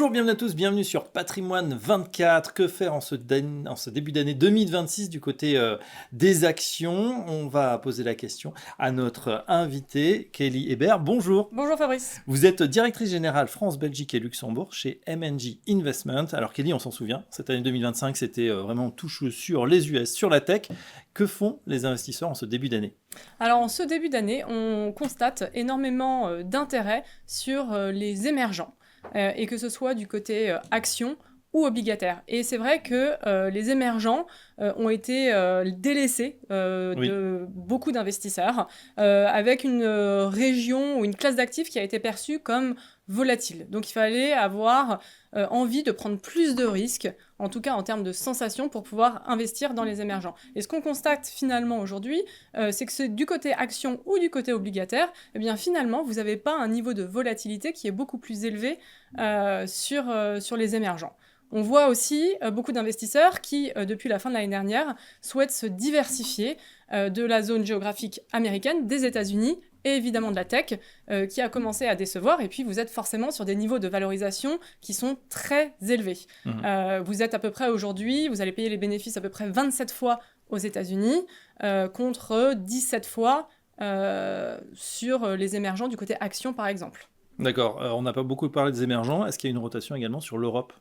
Bonjour, bienvenue à tous, bienvenue sur Patrimoine 24. Que faire en ce début d'année 2026 du côté des actions? On va poser la question à notre invitée, Kelly Hébert. Bonjour. Bonjour Fabrice. Vous êtes directrice générale France, Belgique et Luxembourg chez M&G Investment. Alors Kelly, on s'en souvient, cette année 2025, c'était vraiment touche sur les US, sur la tech. Que font les investisseurs en ce début d'année? Alors en ce début d'année, on constate énormément d'intérêt sur les émergents. Et que ce soit du côté action ou obligataire. Et c'est vrai que les émergents ont été délaissés de beaucoup d'investisseurs, avec une région ou une classe d'actifs qui a été perçue comme volatile. Donc il fallait avoir envie de prendre plus de risques, en tout cas en termes de sensations, pour pouvoir investir dans les émergents. Et ce qu'on constate finalement aujourd'hui, c'est que c'est du côté action ou du côté obligataire, eh bien finalement vous n'avez pas un niveau de volatilité qui est beaucoup plus élevé sur les émergents. On voit aussi beaucoup d'investisseurs qui, depuis la fin de l'année dernière, souhaitent se diversifier de la zone géographique américaine, des États-Unis et évidemment de la tech, qui a commencé à décevoir. Et puis, vous êtes forcément sur des niveaux de valorisation qui sont très élevés. Vous êtes à peu près aujourd'hui, vous allez payer les bénéfices à peu près 27 fois aux États-Unis, contre 17 fois sur les émergents du côté action, par exemple. D'accord, on n'a pas beaucoup parlé des émergents. Est-ce qu'il y a une rotation également sur l'Europe?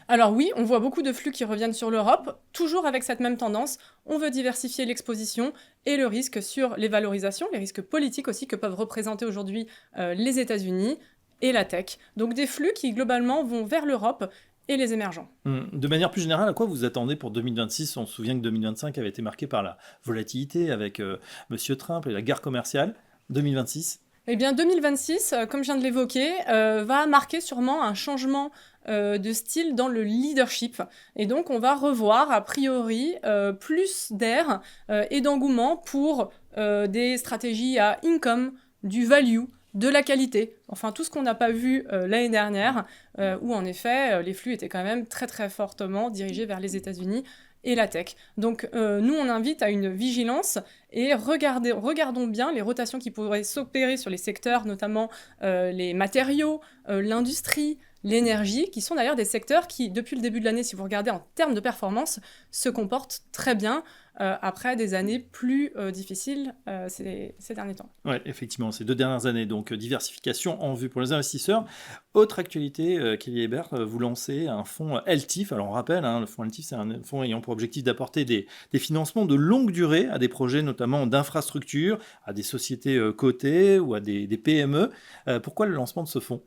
Alors oui, on voit beaucoup de flux qui reviennent sur l'Europe, toujours avec cette même tendance. On veut diversifier l'exposition et le risque sur les valorisations, les risques politiques aussi que peuvent représenter aujourd'hui les États-Unis et la tech. Donc des flux qui globalement vont vers l'Europe et les émergents. De manière plus générale, à quoi vous attendez pour 2026? On se souvient que 2025 avait été marqué par la volatilité avec Monsieur Trump et la guerre commerciale. 2026? Eh bien 2026, comme je viens de l'évoquer, va marquer sûrement un changement de style dans le leadership. Et donc on va revoir a priori plus d'air et d'engouement pour des stratégies à income, du value, de la qualité, enfin tout ce qu'on n'a pas vu l'année dernière, où en effet les flux étaient quand même très très fortement dirigés vers les États-Unis et la tech. Donc nous on invite à une vigilance et regardons bien les rotations qui pourraient s'opérer sur les secteurs, notamment les matériaux, l'industrie, l'énergie, qui sont d'ailleurs des secteurs qui, depuis le début de l'année, si vous regardez en termes de performance, se comportent très bien après des années plus difficiles ces derniers temps. Oui, effectivement, ces 2 dernières années, donc diversification en vue pour les investisseurs. Autre actualité, Kelly Hébert, vous lancez un fonds LTIF. Alors on rappelle, le fonds LTIF, c'est un fonds ayant pour objectif d'apporter des financements de longue durée à des projets notamment d'infrastructure, à des sociétés cotées ou à des PME. Pourquoi le lancement de ce fonds?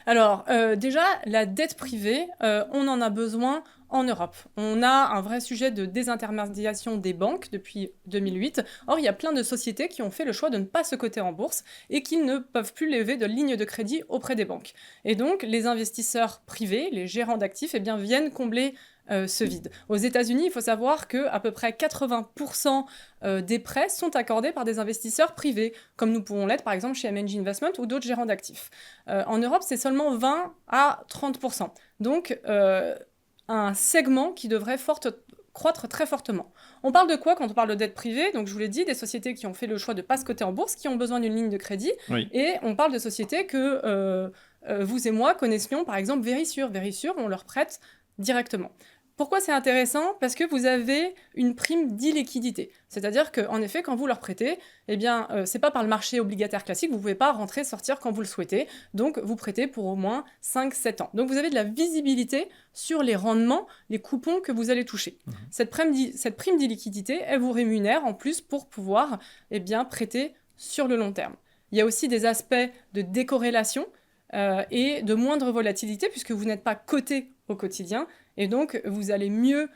Alors, déjà, la dette privée, on en a besoin en Europe. On a un vrai sujet de désintermédiation des banques depuis 2008. Or, il y a plein de sociétés qui ont fait le choix de ne pas se coter en bourse et qui ne peuvent plus lever de lignes de crédit auprès des banques. Et donc, les investisseurs privés, les gérants d'actifs, viennent combler ce vide. Aux États-Unis, il faut savoir qu'à peu près 80% des prêts sont accordés par des investisseurs privés, comme nous pouvons l'être par exemple chez M&G Investment ou d'autres gérants d'actifs. En Europe, c'est seulement 20 à 30%. Donc, un segment qui devrait croître très fortement. On parle de quoi quand on parle de dette privée? Donc je vous l'ai dit, des sociétés qui ont fait le choix de ne pas se coter en bourse, qui ont besoin d'une ligne de crédit. Oui. Et on parle de sociétés que vous et moi connaissions, par exemple Verisure. Verisure, on leur prête directement. Pourquoi c'est intéressant? Parce que vous avez une prime d'illiquidité. C'est-à-dire qu'en effet, quand vous leur prêtez, c'est pas par le marché obligataire classique, vous pouvez pas rentrer, sortir quand vous le souhaitez. Donc, vous prêtez pour au moins 5-7 ans. Donc, vous avez de la visibilité sur les rendements, les coupons que vous allez toucher. Cette prime d'illiquidité, elle vous rémunère en plus pour pouvoir prêter sur le long terme. Il y a aussi des aspects de décorrélation et de moindre volatilité, puisque vous n'êtes pas coté au quotidien, et donc vous allez mieux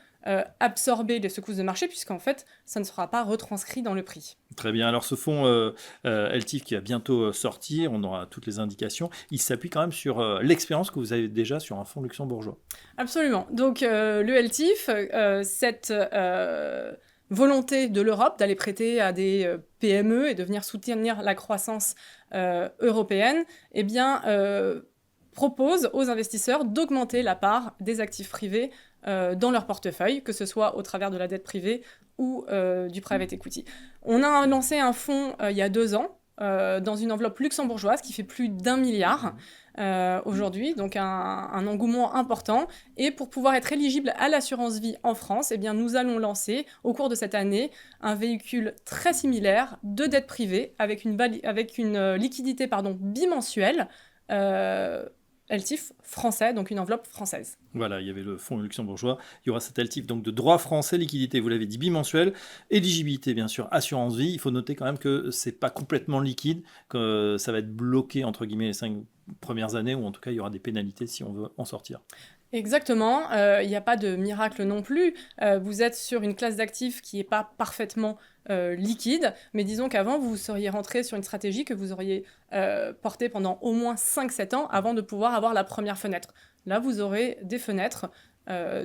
absorber les secousses de marché, puisqu'en fait, ça ne sera pas retranscrit dans le prix. Très bien. Alors ce fonds LTIF qui va bientôt sortir, on aura toutes les indications, il s'appuie quand même sur l'expérience que vous avez déjà sur un fonds luxembourgeois. Absolument. Donc le LTIF, cette volonté de l'Europe d'aller prêter à des PME et de venir soutenir la croissance européenne, propose aux investisseurs d'augmenter la part des actifs privés dans leur portefeuille, que ce soit au travers de la dette privée ou du private equity. On a lancé un fonds il y a 2 ans, dans une enveloppe luxembourgeoise qui fait plus d'1 milliard aujourd'hui, donc un engouement important. Et pour pouvoir être éligible à l'assurance vie en France, eh bien, nous allons lancer au cours de cette année un véhicule très similaire de dette privée avec une liquidité bimensuelle. LTIF français, donc une enveloppe française. Voilà, il y avait le fonds luxembourgeois, il y aura cet LTIF donc de droit français, liquidité, vous l'avez dit, bimensuelle, éligibilité bien sûr, assurance vie. Il faut noter quand même que c'est pas complètement liquide, que ça va être bloqué entre guillemets les 5 premières années, ou en tout cas il y aura des pénalités si on veut en sortir. Exactement, il n'y a pas de miracle non plus. Vous êtes sur une classe d'actifs qui n'est pas parfaitement liquide, mais disons qu'avant, vous seriez rentré sur une stratégie que vous auriez portée pendant au moins 5-7 ans avant de pouvoir avoir la première fenêtre. Là, vous aurez des fenêtres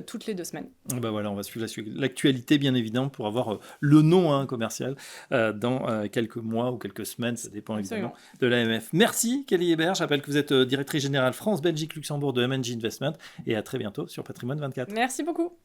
toutes les 2 semaines. Bah voilà, on va suivre l'actualité bien évidemment pour avoir le nom commercial dans quelques mois ou quelques semaines, ça dépend évidemment de l'AMF. Merci Kelly Hébert, je rappelle que vous êtes directrice générale France, Belgique, Luxembourg de M&G Investment et à très bientôt sur Patrimoine 24. Merci beaucoup.